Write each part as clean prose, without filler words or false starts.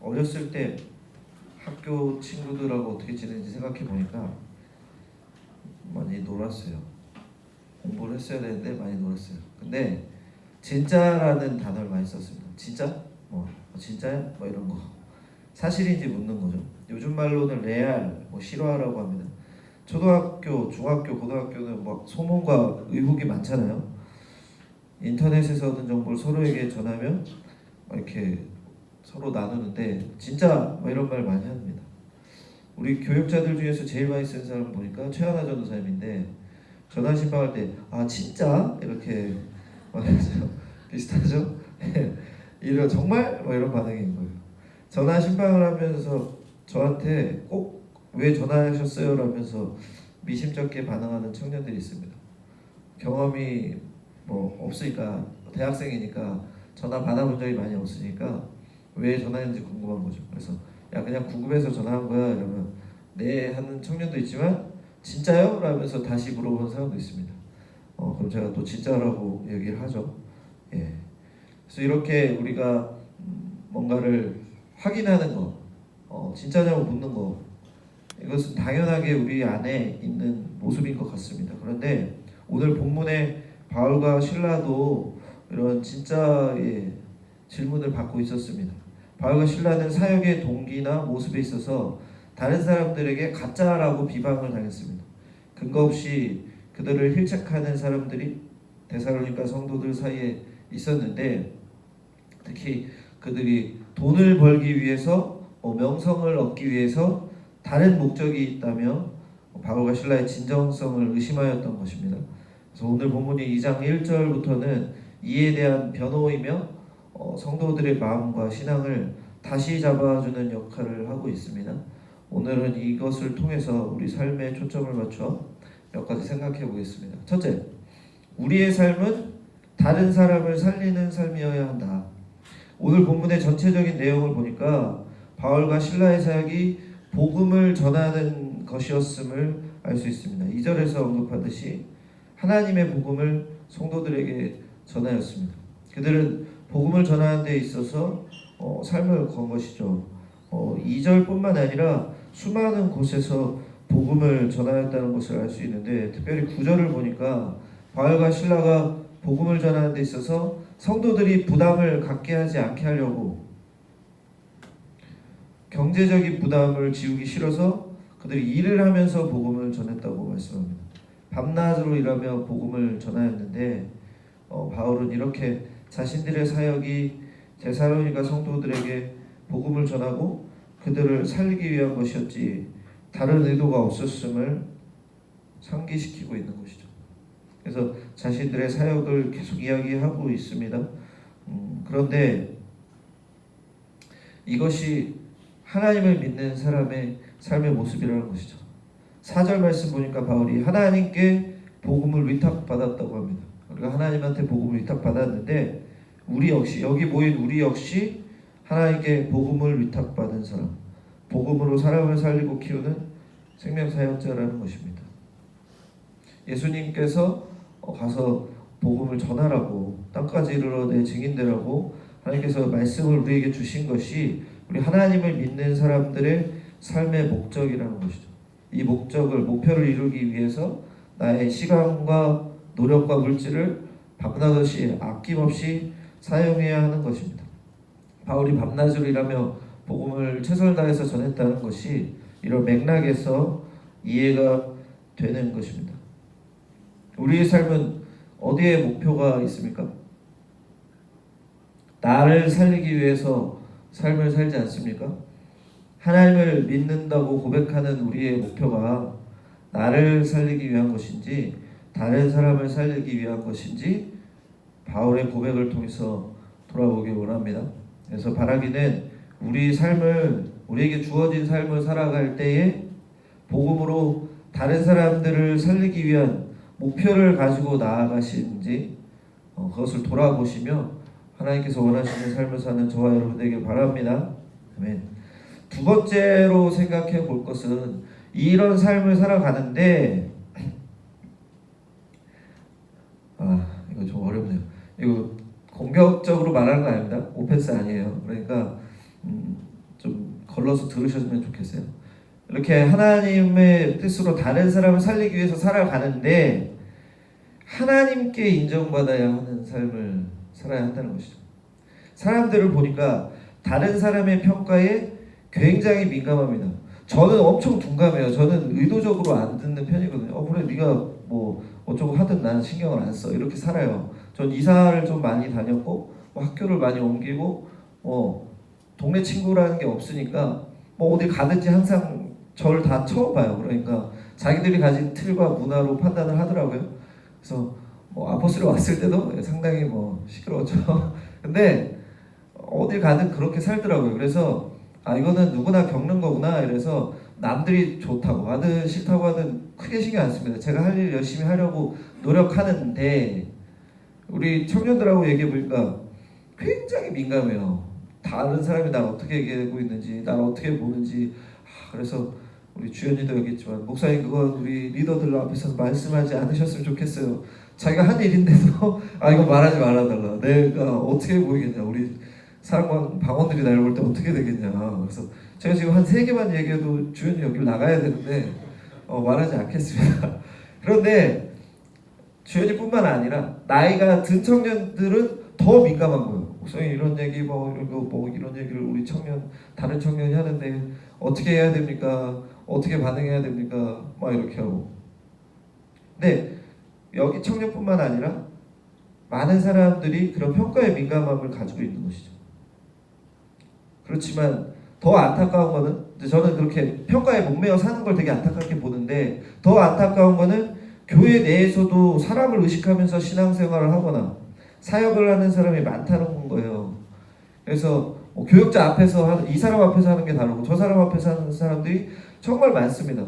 어렸을 때 학교 친구들하고 어떻게 지내는지 생각해 보니까 많이 놀았어요. 공부를 했어야 되는데 많이 놀았어요. 근데 진짜라는 단어를 많이 썼습니다. 진짜? 진짜야? 이런 거. 사실인지 묻는 거죠. 요즘 말로는 레알, 실화라고 합니다. 초등학교, 중학교, 고등학교는 소문과 의혹이 많잖아요. 인터넷에서 얻은 정보를 서로에게 전하면 이렇게 서로 나누는데 진짜 이런 말 많이 합니다. 우리 교육자들 중에서 제일 많이 쓴 사람 보니까 최하나 전도사님인데 전화 신방할 때 진짜 이렇게 말하죠. 비슷하죠? 이런 정말 이런 반응인 거예요. 전화 신방을 하면서 저한테 꼭 왜 전화하셨어요? 라면서 미심쩍게 반응하는 청년들이 있습니다. 경험이 없으니까 대학생이니까 전화 받아본 적이 많이 없으니까 왜 전화했는지 궁금한 거죠. 그래서 그냥 궁금해서 전화한 거야 이러면 네 하는 청년도 있지만 진짜요? 라면서 다시 물어보는 사람도 있습니다. 그럼 제가 또 진짜라고 얘기를 하죠. 예. 그래서 이렇게 우리가 뭔가를 확인하는 거, 진짜냐고 묻는 거, 이것은 당연하게 우리 안에 있는 모습인 것 같습니다. 그런데 오늘 본문에 바울과 실라도 이런 진짜의 질문을 받고 있었습니다. 바울과 실라는 사역의 동기나 모습에 있어서 다른 사람들에게 가짜라고 비방을 당했습니다. 근거 없이 그들을 힐책하는 사람들이 데살로니가 성도들 사이에 있었는데 특히 그들이 돈을 벌기 위해서 명성을 얻기 위해서 다른 목적이 있다며 바울과 실라의 진정성을 의심하였던 것입니다. 그래서 오늘 본문이 2장 1절부터는 이에 대한 변호이며 성도들의 마음과 신앙을 다시 잡아주는 역할을 하고 있습니다. 오늘은 이것을 통해서 우리 삶에 초점을 맞춰 몇 가지 생각해 보겠습니다. 첫째, 우리의 삶은 다른 사람을 살리는 삶이어야 한다. 오늘 본문의 전체적인 내용을 보니까 바울과 실라의 사역이 복음을 전하는 것이었음을 알 수 있습니다. 2절에서 언급하듯이 하나님의 복음을 성도들에게 전하였습니다. 그들은 복음을 전하는 데 있어서 삶을 건 것이죠. 2절뿐만 아니라 수많은 곳에서 복음을 전하였다는 것을 알 수 있는데 특별히 9절을 보니까 바울과 실라가 복음을 전하는 데 있어서 성도들이 부담을 갖게 하지 않게 하려고 경제적인 부담을 지우기 싫어서 그들이 일을 하면서 복음을 전했다고 말씀합니다. 밤낮으로 일하며 복음을 전하였는데 바울은 이렇게 자신들의 사역이 데살로니가 성도들에게 복음을 전하고 그들을 살리기 위한 것이었지 다른 의도가 없었음을 상기시키고 있는 것이죠. 그래서 자신들의 사역을 계속 이야기하고 있습니다. 그런데 이것이 하나님을 믿는 사람의 삶의 모습이라는 것이죠. 4절 말씀 보니까 바울이 하나님께 복음을 위탁받았다고 합니다. 우리가 하나님한테 복음을 위탁받았는데 우리 역시 여기 모인 우리 역시 하나님께 복음을 위탁받은 사람, 복음으로 사람을 살리고 키우는 생명사역자라는 것입니다. 예수님께서 가서 복음을 전하라고 땅까지 이르러 증인되라고 하나님께서 말씀을 우리에게 주신 것이 우리 하나님을 믿는 사람들의 삶의 목적이라는 것이죠. 이 목표를 이루기 위해서 나의 시간과 노력과 물질을 밤낮없이 아낌없이 사용해야 하는 것입니다. 바울이 밤낮으로 일하며 복음을 최선을 다해서 전했다는 것이 이런 맥락에서 이해가 되는 것입니다. 우리의 삶은 어디에 목표가 있습니까? 나를 살리기 위해서 삶을 살지 않습니까? 하나님을 믿는다고 고백하는 우리의 목표가 나를 살리기 위한 것인지 다른 사람을 살리기 위한 것인지 바울의 고백을 통해서 돌아보기 원합니다. 그래서 바라기는 우리에게 주어진 삶을 살아갈 때에 복음으로 다른 사람들을 살리기 위한 목표를 가지고 나아가시는지 그것을 돌아보시며 하나님께서 원하시는 삶을 사는 저와 여러분에게 바랍니다. 아멘. 두 번째로 생각해 볼 것은 이런 삶을 살아가는데 이거 좀 어렵네요. 이거 공격적으로 말하는 거 아닙니다. 오펜스 아니에요. 그러니까 좀 걸러서 들으셨으면 좋겠어요. 이렇게 하나님의 뜻으로 다른 사람을 살리기 위해서 살아가는데 하나님께 인정받아야 하는 삶을 살아야 한다는 것이죠. 사람들을 보니까 다른 사람의 평가에 굉장히 민감합니다. 저는 엄청 둔감해요. 저는 의도적으로 안 듣는 편이거든요. 그래 네가 뭐 어쩌고 하든 나는 신경을 안 써. 이렇게 살아요. 전 이사를 좀 많이 다녔고 학교를 많이 옮기고 동네 친구라는 게 없으니까 어디 가든지 항상 저를 다 쳐봐요. 그러니까 자기들이 가진 틀과 문화로 판단을 하더라고요. 그래서 아포스를 왔을 때도 상당히 시끄러웠죠. 근데 어딜 가든 그렇게 살더라고요. 그래서 이거는 누구나 겪는 거구나. 이래서 남들이 좋다고 하든 싫다고 하든 크게 신경 안 씁니다. 제가 할 일 열심히 하려고 노력하는데 우리 청년들하고 얘기해 보니까 굉장히 민감해요. 다른 사람이 날 어떻게 얘기하고 있는지, 날 어떻게 보는지. 그래서 우리 주연이도 여기 있지만 목사님 그건 우리 리더들 앞에서 말씀하지 않으셨으면 좋겠어요. 자기가 한 일인데도 이거 말하지 말아달라. 내가 어떻게 보이겠냐. 우리 사랑방 방원들이 날 볼 때 어떻게 되겠냐. 그래서 제가 지금 한 3개만 얘기해도 주연이 여기 나가야 되는데 말하지 않겠습니다. 그런데 주연이뿐만 아니라 나이가 든 청년들은 더 민감한 거예요. 목사님 이런 얘기 이런 얘기를 우리 다른 청년이 하는데 어떻게 해야 됩니까? 어떻게 반응해야 됩니까? 이렇게 하고. 근데 여기 청년뿐만 아니라 많은 사람들이 그런 평가에 민감함을 가지고 있는 것이죠. 그렇지만 더 안타까운 거는 저는 그렇게 평가에 목매어 사는 걸 되게 안타깝게 보는데 더 안타까운 거는 교회 내에서도 사람을 의식하면서 신앙생활을 하거나 사역을 하는 사람이 많다는 거예요. 그래서 교역자 앞에서 이 사람 앞에서 하는 게 다르고 저 사람 앞에서 하는 사람들이 정말 많습니다.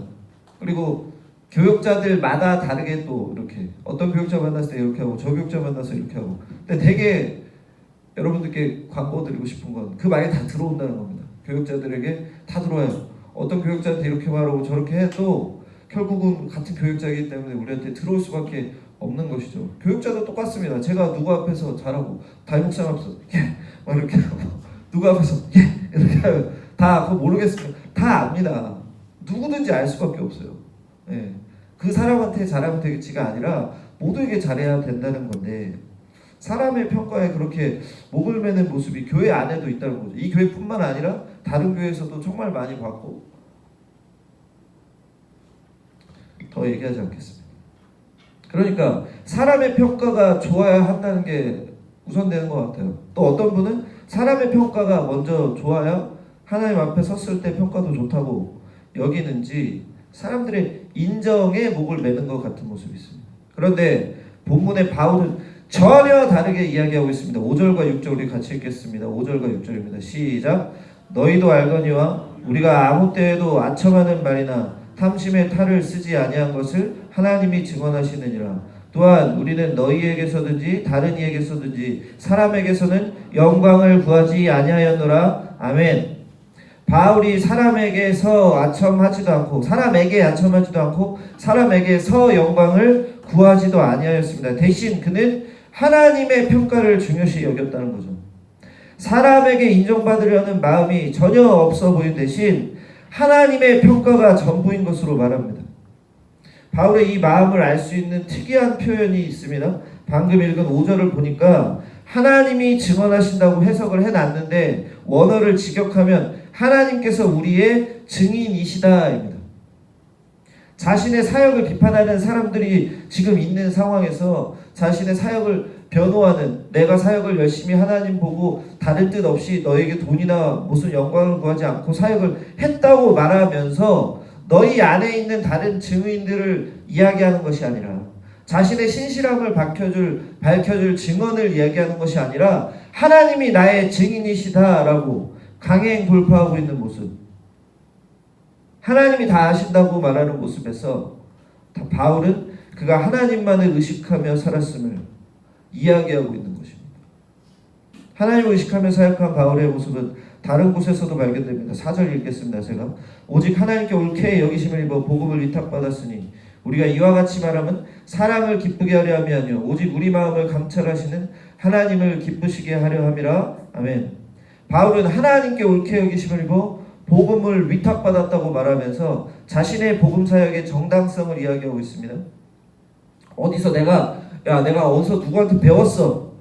그리고 교역자들마다 다르게 또 이렇게 어떤 교역자 만났을 때 이렇게 하고 저 교역자 만나서 이렇게 하고. 근데 되게 여러분들께 광고 드리고 싶은 건 그 말이 다 들어온다는 겁니다. 교역자들에게 다 들어와요. 어떤 교역자한테 이렇게 말하고 저렇게 해도 결국은 같은 교역자이기 때문에 우리한테 들어올 수밖에 없는 것이죠. 교역자도 똑같습니다. 제가 누구 앞에서 잘하고 담임 목사님 앞에서 이렇게 하고 누구 앞에서 이렇게 하면 다 그거 모르겠으면 다 압니다. 누구든지 알 수밖에 없어요. 그 사람한테 잘하면 되겠지가 아니라 모두에게 잘해야 된다는 건데 사람의 평가에 그렇게 목을 매는 모습이 교회 안에도 있다는 거죠. 이 교회뿐만 아니라 다른 교회에서도 정말 많이 봤고 더 얘기하지 않겠습니다. 그러니까 사람의 평가가 좋아야 한다는 게 우선되는 것 같아요. 또 어떤 분은 사람의 평가가 먼저 좋아야 하나님 앞에 섰을 때 평가도 좋다고 여기는지 사람들의 인정에 목을 매는 것 같은 모습이 있습니다. 그런데 본문의 바울은 전혀 다르게 이야기하고 있습니다. 5절과 6절 우리 같이 읽겠습니다. 5절과 6절입니다. 시작. 너희도 알거니와 우리가 아무 때에도 아첨하는 말이나 탐심의 탈을 쓰지 아니한 것을 하나님이 증언하시느니라. 또한 우리는 너희에게서든지 다른 이에게서든지 사람에게서는 영광을 구하지 아니하였노라. 아멘. 바울이 사람에게서 아첨하지도 않고 사람에게서 영광을 구하지도 아니하였습니다. 대신 그는 하나님의 평가를 중요시 여겼다는 거죠. 사람에게 인정받으려는 마음이 전혀 없어 보인 대신 하나님의 평가가 전부인 것으로 말합니다. 바울의 이 마음을 알 수 있는 특이한 표현이 있습니다. 방금 읽은 5절을 보니까 하나님이 증언하신다고 해석을 해놨는데 원어를 직역하면 하나님께서 우리의 증인이시다입니다. 자신의 사역을 비판하는 사람들이 지금 있는 상황에서 자신의 사역을 변호하는, 내가 사역을 열심히 하나님 보고 다른 뜻 없이 너에게 돈이나 무슨 영광을 구하지 않고 사역을 했다고 말하면서 너희 안에 있는 다른 증인들을 이야기하는 것이 아니라 자신의 신실함을 밝혀줄 증언을 이야기하는 것이 아니라 하나님이 나의 증인이시다라고 강행 돌파하고 있는 모습, 하나님이 다 아신다고 말하는 모습에서 바울은 그가 하나님만을 의식하며 살았음을 이야기하고 있는 것입니다. 하나님을 의식하며 사역한 바울의 모습은 다른 곳에서도 발견됩니다. 4절 읽겠습니다. 제가 오직 하나님께 옳게 여기심을 입어 복음을 위탁받았으니 우리가 이와 같이 말하면 사람을 기쁘게 하려 함이 아니요 오직 우리 마음을 감찰하시는 하나님을 기쁘시게 하려 함이라. 아멘. 바울은 하나님께 옳게 여기심을 입어 복음을 위탁받았다고 말하면서 자신의 복음 사역의 정당성을 이야기하고 있습니다. 어디서 내가 어디서 누구한테 배웠어,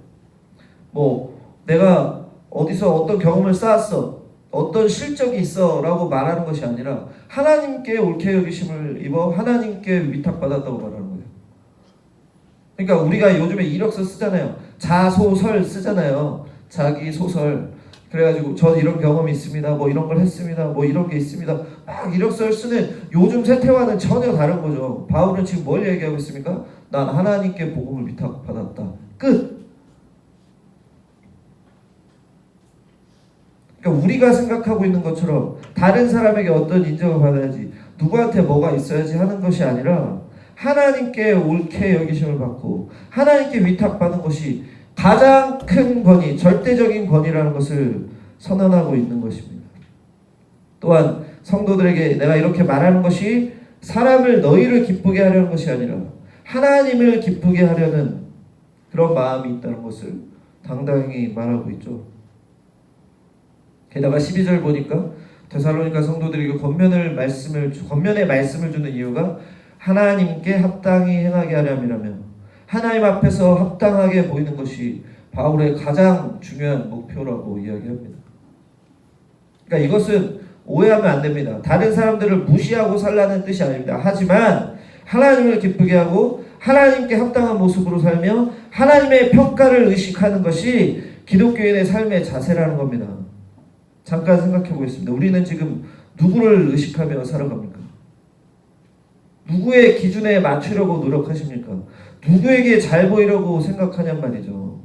내가 어디서 어떤 경험을 쌓았어, 어떤 실적이 있어 라고 말하는 것이 아니라 하나님께 옳게 여기심을 입어 하나님께 위탁받았다고 말하는 거예요. 그러니까 우리가 요즘에 이력서 쓰잖아요. 자소설 쓰잖아요. 자기 소설. 그래가지고 저 이런 경험이 있습니다. 이런 걸 했습니다. 이런 게 있습니다. 막 이력서를 쓰는 요즘 세태와는 전혀 다른 거죠. 바울은 지금 뭘 얘기하고 있습니까? 난 하나님께 복음을 위탁받았다. 끝. 그러니까 우리가 생각하고 있는 것처럼 다른 사람에게 어떤 인정을 받아야지, 누구한테 뭐가 있어야지 하는 것이 아니라 하나님께 옳게 여기심을 받고 하나님께 위탁받은 것이 가장 큰 권위, 절대적인 권위라는 것을 선언하고 있는 것입니다. 또한 성도들에게 내가 이렇게 말하는 것이 사람을, 너희를 기쁘게 하려는 것이 아니라 하나님을 기쁘게 하려는 그런 마음이 있다는 것을 당당히 말하고 있죠. 게다가 12절 보니까 데살로니가 성도들에게 권면의 말씀을 주는 이유가 하나님께 합당히 행하게 하려면이라며, 하나님 앞에서 합당하게 보이는 것이 바울의 가장 중요한 목표라고 이야기합니다. 그러니까 이것은 오해하면 안 됩니다. 다른 사람들을 무시하고 살라는 뜻이 아닙니다. 하지만 하나님을 기쁘게 하고 하나님께 합당한 모습으로 살며 하나님의 평가를 의식하는 것이 기독교인의 삶의 자세라는 겁니다. 잠깐 생각해 보겠습니다. 우리는 지금 누구를 의식하며 살아갑니까? 누구의 기준에 맞추려고 노력하십니까? 누구에게 잘 보이려고 생각하냔 말이죠.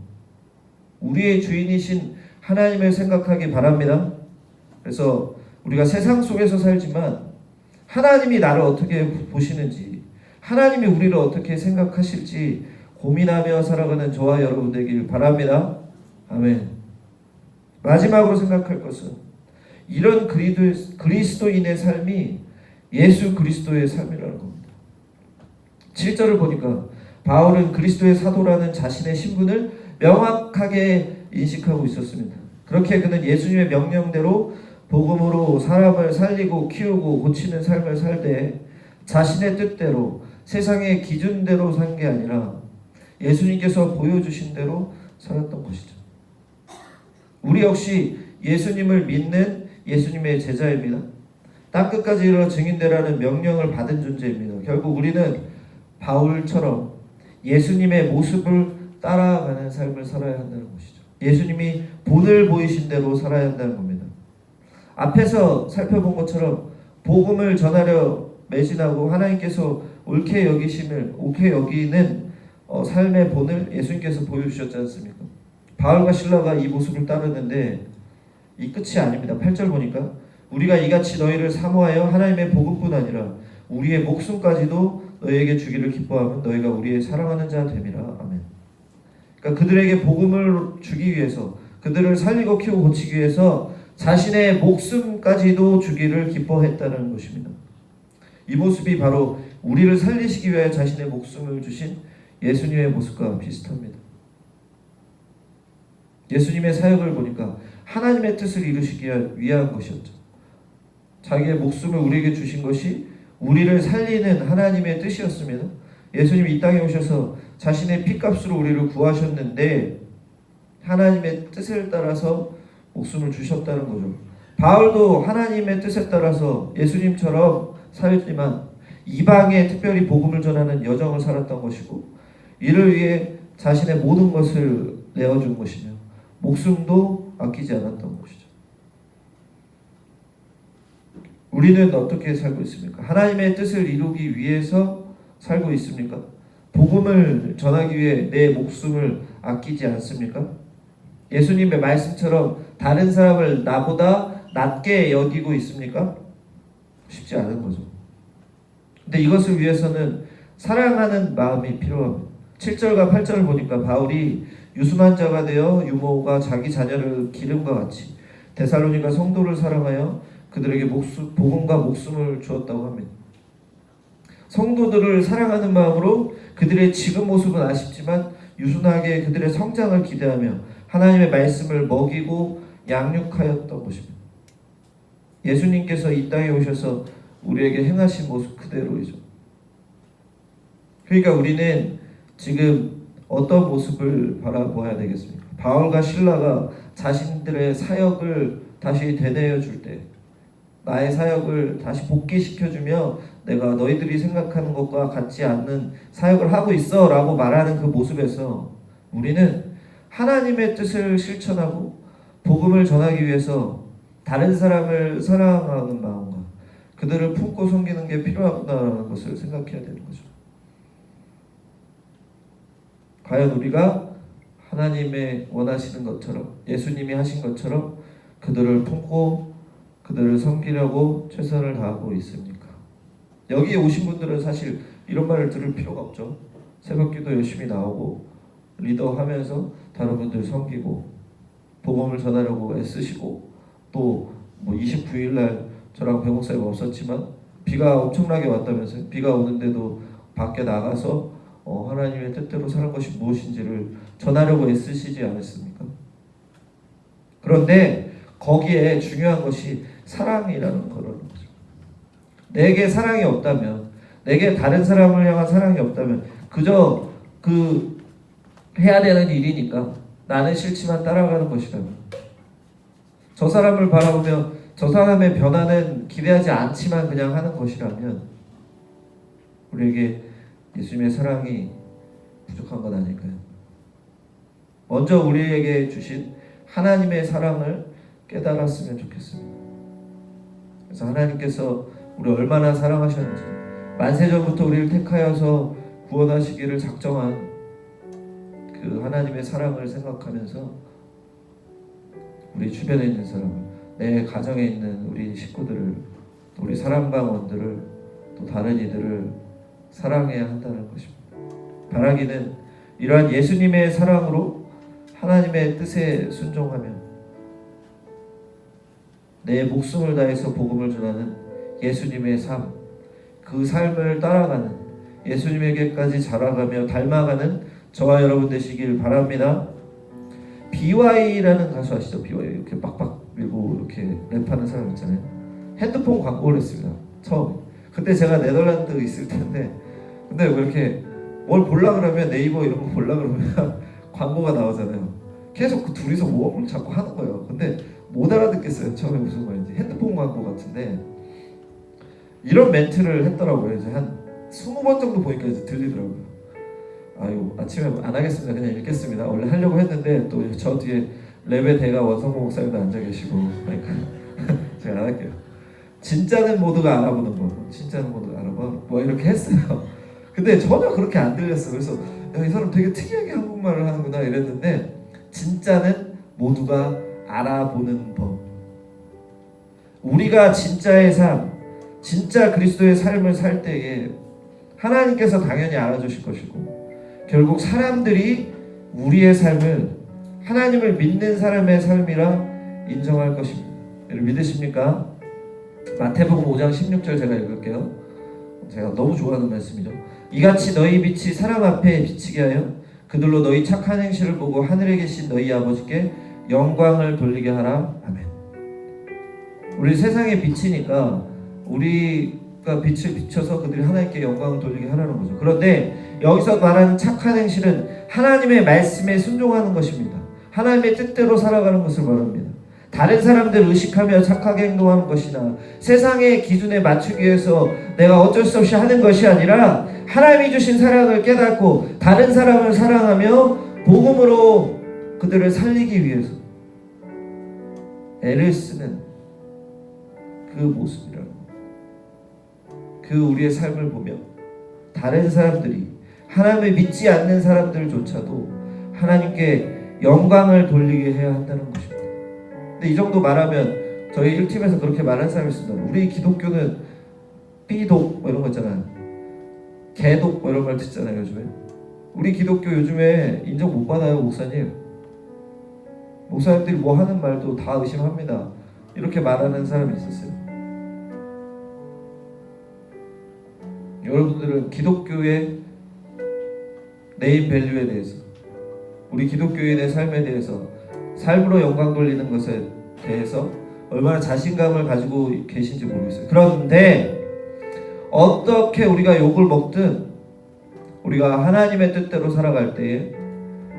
우리의 주인이신 하나님을 생각하기 바랍니다. 그래서 우리가 세상 속에서 살지만 하나님이 나를 어떻게 보시는지, 하나님이 우리를 어떻게 생각하실지 고민하며 살아가는 저와 여러분 되길 바랍니다. 아멘. 마지막으로 생각할 것은 이런 그리스도인의 삶이 예수 그리스도의 삶이라는 겁니다. 7절을 보니까 바울은 그리스도의 사도라는 자신의 신분을 명확하게 인식하고 있었습니다. 그렇게 그는 예수님의 명령대로 복음으로 사람을 살리고 키우고 고치는 삶을 살되 자신의 뜻대로 세상의 기준대로 산 게 아니라 예수님께서 보여주신 대로 살았던 것이죠. 우리 역시 예수님을 믿는 예수님의 제자입니다. 땅끝까지 이르러 증인되라는 명령을 받은 존재입니다. 결국 우리는 바울처럼 예수님의 모습을 따라가는 삶을 살아야 한다는 것이죠. 예수님이 본을 보이신 대로 살아야 한다는 겁니다. 앞에서 살펴본 것처럼 복음을 전하려 매진하고 하나님께서 옳게 여기는 삶의 본을 예수님께서 보여주셨지 않습니까? 바울과 실라가 이 모습을 따르는데 이 끝이 아닙니다. 8절 보니까 우리가 이같이 너희를 사모하여 하나님의 복음뿐 아니라 우리의 목숨까지도 너희에게 주기를 기뻐하면 너희가 우리의 사랑하는 자 됨이라. 아멘. 그러니까 그들에게 복음을 주기 위해서, 그들을 살리고 키우고 고치기 위해서 자신의 목숨까지도 주기를 기뻐했다는 것입니다. 이 모습이 바로 우리를 살리시기 위하여 자신의 목숨을 주신 예수님의 모습과 비슷합니다. 예수님의 사역을 보니까 하나님의 뜻을 이루시기 위한 것이었죠. 자기의 목숨을 우리에게 주신 것이 우리를 살리는 하나님의 뜻이었습니다. 예수님이 이 땅에 오셔서 자신의 피값으로 우리를 구하셨는데 하나님의 뜻을 따라서 목숨을 주셨다는 거죠. 바울도 하나님의 뜻에 따라서 예수님처럼 살지만 이방에 특별히 복음을 전하는 여정을 살았던 것이고 이를 위해 자신의 모든 것을 내어준 것이며 목숨도 아끼지 않았던 것이죠. 우리는 어떻게 살고 있습니까? 하나님의 뜻을 이루기 위해서 살고 있습니까? 복음을 전하기 위해 내 목숨을 아끼지 않습니까? 예수님의 말씀처럼 다른 사람을 나보다 낮게 여기고 있습니까? 쉽지 않은 거죠. 근데 이것을 위해서는 사랑하는 마음이 필요합니다. 7절과 8절을 보니까 바울이 유순한 자가 되어 유모가 자기 자녀를 기름과 같이 데살로니가 성도를 사랑하여 그들에게 복음과 목숨을 주었다고 합니다. 성도들을 사랑하는 마음으로 그들의 지금 모습은 아쉽지만 유순하게 그들의 성장을 기대하며 하나님의 말씀을 먹이고 양육하였던 것입니다. 예수님께서 이 땅에 오셔서 우리에게 행하신 모습 그대로이죠. 그러니까 우리는 지금 어떤 모습을 바라보아야 되겠습니까? 바울과 실라가 자신들의 사역을 다시 되뇌어 줄 때, 나의 사역을 다시 복귀시켜주며 내가 너희들이 생각하는 것과 같지 않는 사역을 하고 있어 라고 말하는 그 모습에서 우리는 하나님의 뜻을 실천하고 복음을 전하기 위해서 다른 사람을 사랑하는 마음과 그들을 품고 섬기는 게 필요하구나라는 것을 생각해야 되는 거죠. 과연 우리가 하나님의 원하시는 것처럼, 예수님이 하신 것처럼 그들을 품고 그들을 섬기려고 최선을 다하고 있습니까? 여기에 오신 분들은 사실 이런 말을 들을 필요가 없죠. 새벽기도 열심히 나오고 리더하면서 다른 분들 섬기고 복음을 전하려고 애쓰시고 또 뭐 29일 날 저랑 배 목사님 없었지만 비가 엄청나게 왔다면서요. 비가 오는데도 밖에 나가서 하나님의 뜻대로 사는 것이 무엇인지를 전하려고 애쓰시지 않았습니까? 그런데 거기에 중요한 것이 사랑이라는 거라는 거죠. 내게 사랑이 없다면, 내게 다른 사람을 향한 사랑이 없다면 그저 그 해야 되는 일이니까 나는 싫지만 따라가는 것이라면, 저 사람을 바라보며 저 사람의 변화는 기대하지 않지만 그냥 하는 것이라면 우리에게 예수님의 사랑이 부족한 것 아닐까요? 먼저 우리에게 주신 하나님의 사랑을 깨달았으면 좋겠습니다. 그래서 하나님께서 우리를 얼마나 사랑하셨는지, 만세전부터 우리를 택하여서 구원하시기를 작정한 그 하나님의 사랑을 생각하면서 우리 주변에 있는 사람을, 내 가정에 있는 우리 식구들을, 또 우리 사랑방원들을, 또 다른 이들을 사랑해야 한다는 것입니다. 바라기는 이러한 예수님의 사랑으로 하나님의 뜻에 순종하며 내 목숨을 다해서 복음을 전하는 예수님의 삶, 그 삶을 따라가는, 예수님에게까지 자라가며 닮아가는 저와 여러분 되시길 바랍니다. BY라는 가수 아시죠? BY 이렇게 빡빡 밀고 이렇게 랩하는 사람 있잖아요. 핸드폰 광고를 했습니다. 처음에. 그때 제가 네덜란드 있을 텐데, 근데 왜 이렇게 뭘 보려 그러면 네이버 이런 거 보려 그러면 광고가 나오잖아요. 계속 그 둘이서 모험을 자꾸 하는 거예요. 근데 못 알아듣겠어요. 처음에 무슨 말인지. 핸드폰 광고 같은데 이런 멘트를 했더라고요. 이제 한 20번 정도 보니까 이제 들리더라고요. 아유, 아침에 안 하겠습니다. 그냥 읽겠습니다. 원래 하려고 했는데 또 저 뒤에 랩의 대가 원성모 목사님도 앉아 계시고 그러니까 제가 안 할게요. 진짜는 모두가 알아보는 거, 진짜는 모두가 알아봐, 뭐 이렇게 했어요. 근데 전혀 그렇게 안 들렸어. 그래서 야, 이 사람 되게 특이하게 한국말을 하는구나 이랬는데, 진짜는 모두가 알아보는 법. 우리가 진짜의 삶, 진짜 그리스도의 삶을 살 때에 하나님께서 당연히 알아주실 것이고, 결국 사람들이 우리의 삶을 하나님을 믿는 사람의 삶이라 인정할 것입니다. 여러분 믿으십니까? 마태복음 5장 16절 제가 읽을게요. 제가 너무 좋아하는 말씀이죠. 이같이 너희 빛이 사람 앞에 비치게 하여 그들로 너희 착한 행실을 보고 하늘에 계신 너희 아버지께 영광을 돌리게 하라. 아멘. 우리 세상의 빛이니까 우리가 빛을 비춰서 그들이 하나님께 영광을 돌리게 하라는 거죠. 그런데 여기서 말하는 착한 행실은 하나님의 말씀에 순종하는 것입니다. 하나님의 뜻대로 살아가는 것을 말합니다. 다른 사람들을 의식하며 착하게 행동하는 것이나 세상의 기준에 맞추기 위해서 내가 어쩔 수 없이 하는 것이 아니라 하나님이 주신 사랑을 깨닫고 다른 사람을 사랑하며 복음으로 그들을 살리기 위해서 애를 쓰는 그 모습이라는 것. 그 우리의 삶을 보며 다른 사람들이, 하나님을 믿지 않는 사람들조차도 하나님께 영광을 돌리게 해야 한다는 것입니다. 근데 이 정도 말하면 저희 1팀에서 그렇게 말하는 사람이 있습니다. 우리 기독교는 삐독 뭐 이런 거 있잖아요. 개독 뭐 이런 말 듣잖아요 요즘에. 우리 기독교 요즘에 인정 못 받아요 목사님. 목사님들이 뭐 하는 말도 다 의심합니다. 이렇게 말하는 사람이 있었어요. 여러분들은 기독교의 네임 밸류에 대해서, 우리 기독교인의 삶에 대해서 삶으로 영광 돌리는 것에 대해서 얼마나 자신감을 가지고 계신지 모르겠어요. 그런데 어떻게 우리가 욕을 먹든 우리가 하나님의 뜻대로 살아갈 때에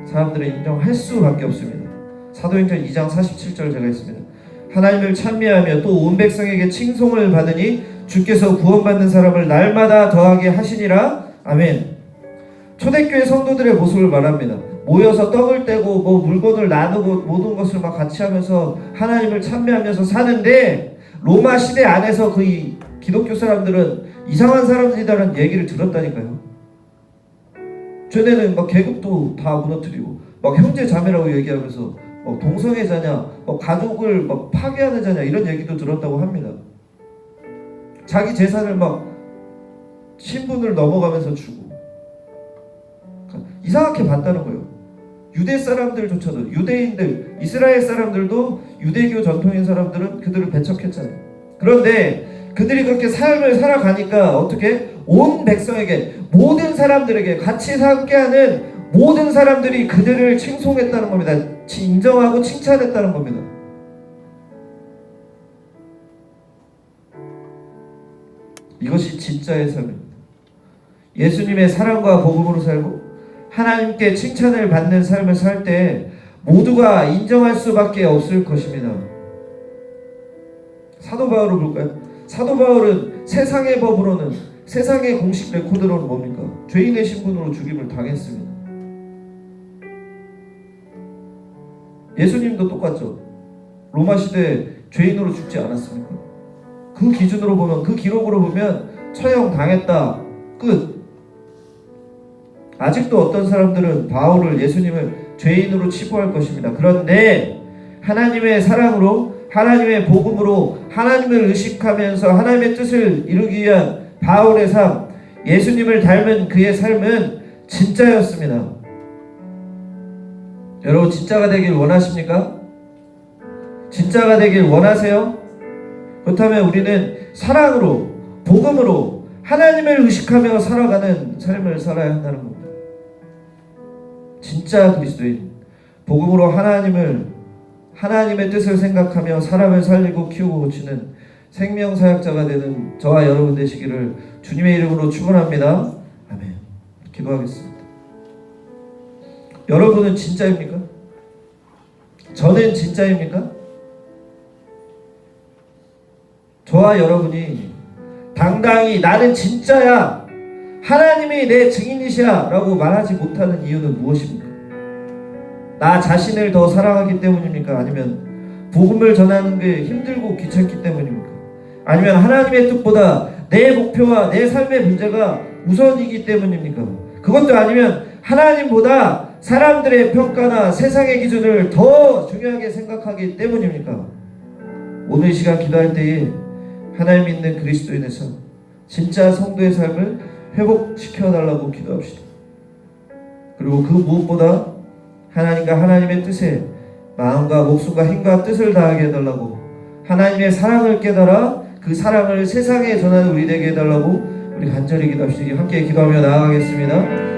사람들은 인정할 수밖에 없습니다. 사도행전 2장 47절 제가 했습니다. 하나님을 찬미하며 또 온 백성에게 칭송을 받으니 주께서 구원받는 사람을 날마다 더하게 하시니라. 아멘. 초대교회 성도들의 모습을 말합니다. 모여서 떡을 떼고 뭐 물건을 나누고 모든 것을 막 같이 하면서 하나님을 찬미하면서 사는데, 로마 시대 안에서 그 기독교 사람들은 이상한 사람들이라는 얘기를 들었다니까요. 쟤네는 막 계급도 다 무너뜨리고 막 형제 자매라고 얘기하면서 막 동성애자냐, 막 가족을 막 파괴하는 자냐, 이런 얘기도 들었다고 합니다. 자기 재산을 막 신분을 넘어가면서 주고 이상하게 봤다는 거예요. 유대 사람들조차도, 유대인들, 이스라엘 사람들도 유대교 전통인 사람들은 그들을 배척했잖아요. 그런데 그들이 그렇게 삶을 살아가니까 어떻게 온 백성에게, 모든 사람들에게, 같이 함께하는 모든 사람들이 그들을 칭송했다는 겁니다. 인정하고 칭찬했다는 겁니다. 이것이 진짜의 삶입니다. 예수님의 사랑과 복음으로 살고 하나님께 칭찬을 받는 삶을 살 때 모두가 인정할 수밖에 없을 것입니다. 사도 바울을 볼까요? 사도 바울은 세상의 법으로는, 세상의 공식 레코드로는 뭡니까? 죄인의 신분으로 죽임을 당했습니다. 예수님도 똑같죠. 로마 시대 죄인으로 죽지 않았습니까? 그 기준으로 보면, 그 기록으로 보면 처형 당했다, 끝. 아직도 어떤 사람들은 바울을, 예수님을 죄인으로 치부할 것입니다. 그런데 하나님의 사랑으로, 하나님의 복음으로 하나님을 의식하면서 하나님의 뜻을 이루기 위한 바울의 삶, 예수님을 닮은 그의 삶은 진짜였습니다. 여러분, 진짜가 되길 원하십니까? 진짜가 되길 원하세요? 그렇다면 우리는 사랑으로, 복음으로 하나님을 의식하며 살아가는 삶을 살아야 한다는 겁니다. 진짜 그리스도인, 복음으로 하나님의 뜻을 생각하며 사람을 살리고 키우고 고치는 생명사역자가 되는 저와 여러분 되시기를 주님의 이름으로 축원합니다. 아멘. 기도하겠습니다. 여러분은 진짜입니까? 저는 진짜입니까? 저와 여러분이 당당히 나는 진짜야, 하나님이 내 증인이시야 라고 말하지 못하는 이유는 무엇입니까? 나 자신을 더 사랑하기 때문입니까? 아니면 복음을 전하는 게 힘들고 귀찮기 때문입니까? 아니면 하나님의 뜻보다 내 목표와 내 삶의 문제가 우선이기 때문입니까? 그것도 아니면 하나님보다 사람들의 평가나 세상의 기준을 더 중요하게 생각하기 때문입니까? 오늘 이 시간 기도할 때에 하나님 믿는 그리스도인에서 진짜 성도의 삶을 회복시켜달라고 기도합시다. 그리고 그 무엇보다 하나님과 하나님의 뜻에 마음과 목숨과 힘과 뜻을 다하게 해달라고, 하나님의 사랑을 깨달아 그 사랑을 세상에 전하는 우리 되게 해달라고 우리 간절히 기도합시다. 함께 기도하며 나아가겠습니다.